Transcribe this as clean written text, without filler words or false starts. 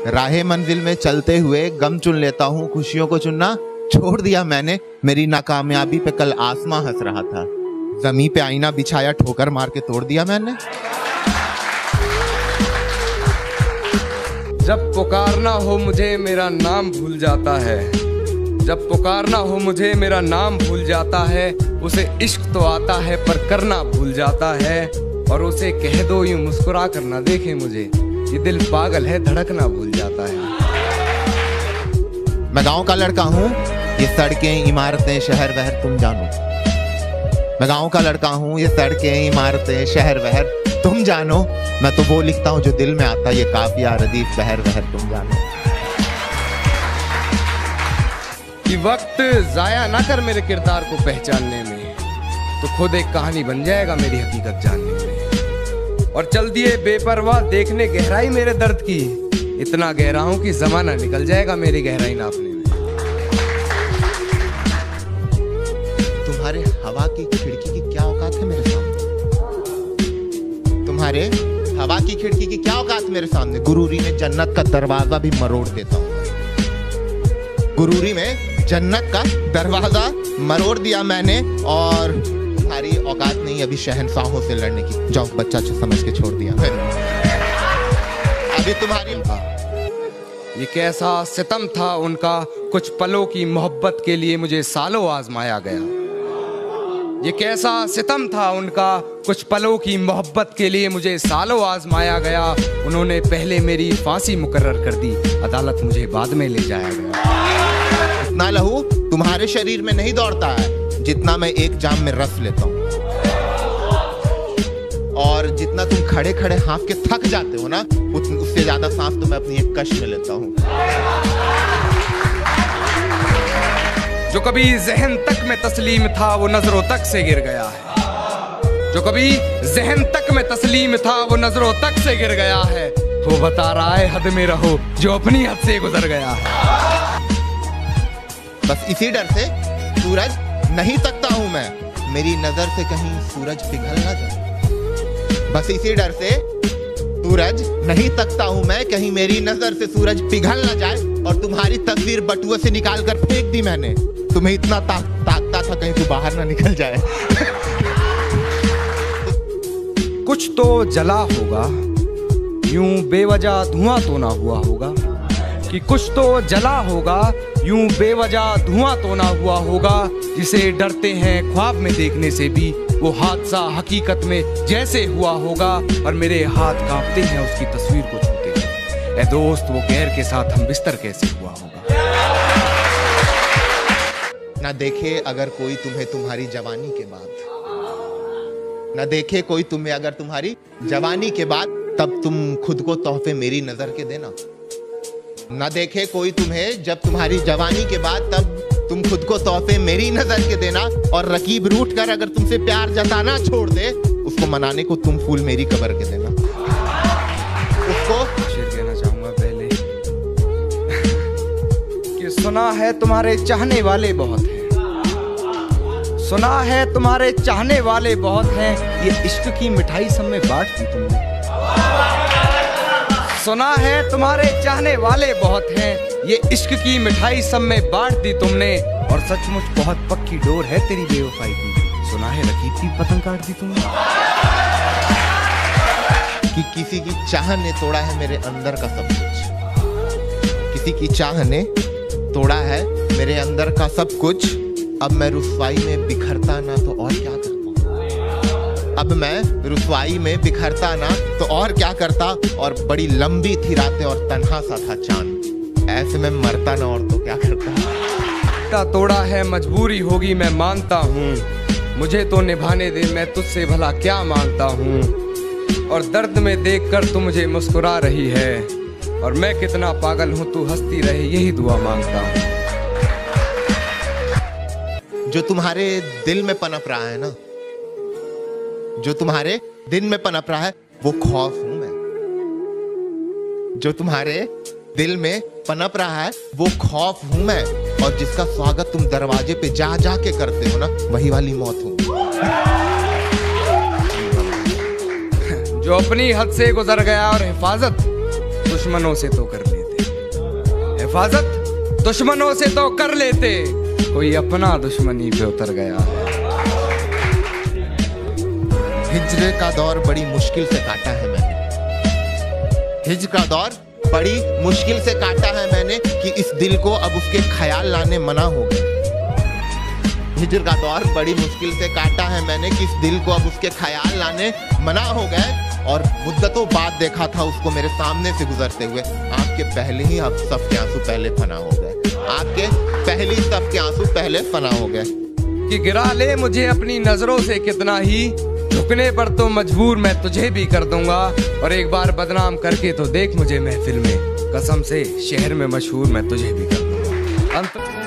राहे मंजिल में चलते हुए गम चुन लेता हूँ, खुशियों को चुनना छोड़ दिया मैंने। मेरी नाकामयाबी पे कल आसमां हंस रहा था, जमीन पे आईना बिछाया ठोकर मार के तोड़ दिया मैंने। जब पुकारना हो मुझे मेरा नाम भूल जाता है, जब पुकारना हो मुझे मेरा नाम भूल जाता है। उसे इश्क तो आता है पर करना भूल जाता है, और उसे कह दो यूं मुस्कुरा कर ना देखे मुझे, ये दिल पागल है धड़कना भूल जाता है। मैं गांव का लड़का हूँ, ये सड़कें इमारतें शहर वहर तुम जानो। मैं गांव का लड़का हूँ, ये सड़कें इमारतें शहर वहर तुम जानो। मैं तो वो लिखता हूँ जो दिल में आता, ये काफिया रदीफ बहर वहर तुम जानो। कि वक्त जाया ना कर मेरे किरदार को पहचानने में, तो खुद एक कहानी बन जाएगा मेरी हकीकत जानने में। और चल दिए बेपरवाह देखने गहराई मेरे दर्द की, इतना गहरा हूं कि जमाना निकल जाएगा मेरी गहराई नापने में। तुम्हारे हवा की खिड़की की क्या औकात है मेरे सामने, तुम्हारे हवा की खिड़की की क्या औकात मेरे सामने। गुरूरी में जन्नत का दरवाजा भी मरोड़ देता हूँ, गुरूरी में जन्नत का दरवाजा मरोड़ दिया मैंने। और तुम्हारी औकात नहीं अभी शहंशाहों से लड़ने की, जाओ बच्चा समझ के छोड़ दिया मैंने। अभी तुम्हारी ये कैसा सितम था उनका, कुछ पलों की मोहब्बत के लिए मुझे सालों आजमाया गया। ये कैसा सितम था उनका, कुछ पलों की मोहब्बत के लिए मुझे सालों आजमाया गया। उन्होंने पहले मेरी फांसी मुकर्रर कर दी, अदालत मुझे बाद में ले जाया गया। इतना लहू तुम्हारे शरीर में नहीं दौड़ता है जितना मैं एक जाम में रस लेता हूँ, और जितना तुम खड़े खड़े हाँफ के थक जाते हो ना, उससे ज्यादा सांस तो मैं अपनी एक कश में लेता हूँ। जो कभी जहन तक में तस्लीम था वो नजरों तक से गिर गया है, जो कभी जहन तक में तस्लीम था वो नजरों तक से गिर गया है। वो बता रहा है हद में रहो जो अपनी हद से गुजर गया है। बस इसी डर से सूरज नहीं तकता हूं मैं, मेरी नजर से कहीं सूरज पिघल ना जाए। बस इसी डर से सूरज नहीं तकता हूं मैं, कहीं मेरी नजर से सूरज पिघल ना जाए। और तुम्हारी तस्वीर बटुए से निकाल कर फेंक दी मैंने, तुम्हें इतना ताकता था कहीं तू बाहर ना निकल जाए। कुछ तो जला होगा, यूं बेवजह धुआं तो ना हुआ होगा। कि कुछ तो जला होगा, यूं बेवजह धुआं तो ना हुआ होगा। जिसे डरते हैं ख्वाब में देखने से भी, वो हादसा हकीकत में जैसे हुआ होगा। और मेरे हाथ कांपते हैं उसकी तस्वीर को छूते हैं। ऐ दोस्त वो गैर के साथ हम बिस्तर कैसे हुआ होगा। ना देखे अगर कोई तुम्हें तुम्हारी जवानी के बाद, ना देखे कोई तुम्हें अगर तुम्हारी जवानी के बाद, तब तुम खुद को तोहफे मेरी नजर के देना। ना देखे कोई तुम्हें जब तुम्हारी जवानी के बाद, तब तुम खुद को तोहफे मेरी नजर के देना। और रकीब रूठ कर अगर तुमसे प्यार जताना छोड़ दे, उसको मनाने को तुम फूल मेरी कब्र के देना। उसको शेर कहना चाहूंगा पहले कि सुना है तुम्हारे चाहने वाले बहुत हैं, सुना है तुम्हारे चाहने वाले बहुत हैं। ये इश्क की मिठाई सब में बांट दी तुमने। सुना है तुम्हारे चाहने वाले बहुत हैं, ये इश्क की मिठाई सब में बांट दी तुमने। और सचमुच बहुत पक्की डोर है तेरी बेवफाई की, सुना है रकीब की पतंग काट दी तुमने। कि किसी की चाह ने तोड़ा है मेरे अंदर का सब कुछ, किसी की चाह ने तोड़ा है मेरे अंदर का सब कुछ। अब मैं रुसवाई में बिखरता ना तो और क्या करता, अब मैं रुसवाई में बिखरता ना तो और क्या करता। और बड़ी लंबी थी रातें और तन्हा सा था चांद, ऐसे में मरता ना और तो क्या करता। तोड़ा है मजबूरी होगी मैं मानता हूँ, मुझे तो निभाने दे मैं तुझसे भला क्या मांगता हूँ। और दर्द में देखकर तू मुझे मुस्कुरा रही है, और मैं कितना पागल हूँ तू हंसती रहे यही दुआ मांगता हूँ। जो तुम्हारे दिल में पनप रहा है ना, जो तुम्हारे दिल में पनप रहा है वो खौफ हूं मैं। जो तुम्हारे दिल में पनप रहा है वो खौफ हूं मैं। और जिसका स्वागत तुम दरवाजे पे जा जा के करते हो ना, वही वाली मौत हूं। जो अपनी हद से गुजर गया और हिफाजत तो दुश्मनों से तो कर लेते, हिफाजत दुश्मनों से तो कर लेते, कोई अपना दुश्मनी पे उतर गया है। हिज्र का दौर बड़ी मुश्किल से काटा है मैंने, हिज्र का दौर बड़ी मुश्किल से काटा है मैंने कि इस दिल को अब उसके ख्याल लाने मना हो गए। हिज्र का दौर बड़ी मुश्किल से काटा है मैंने कि इस दिल को अब उसके ख्याल लाने मना हो गए। और मुद्दतों बाद देखा था उसको मेरे सामने से गुजरते हुए, आपके पहले ही अब सफ के आंसू पहले फना हो गए, आपके पहली सफ के आंसू पहले फना हो गए। कि गिरा ले मुझे अपनी नजरों से कितना ही, झुकने पर तो मजबूर मैं तुझे भी कर दूंगा, और एक बार बदनाम करके तो देख मुझे महफिल में, कसम से शहर में मशहूर मैं तुझे भी कर दूंगा।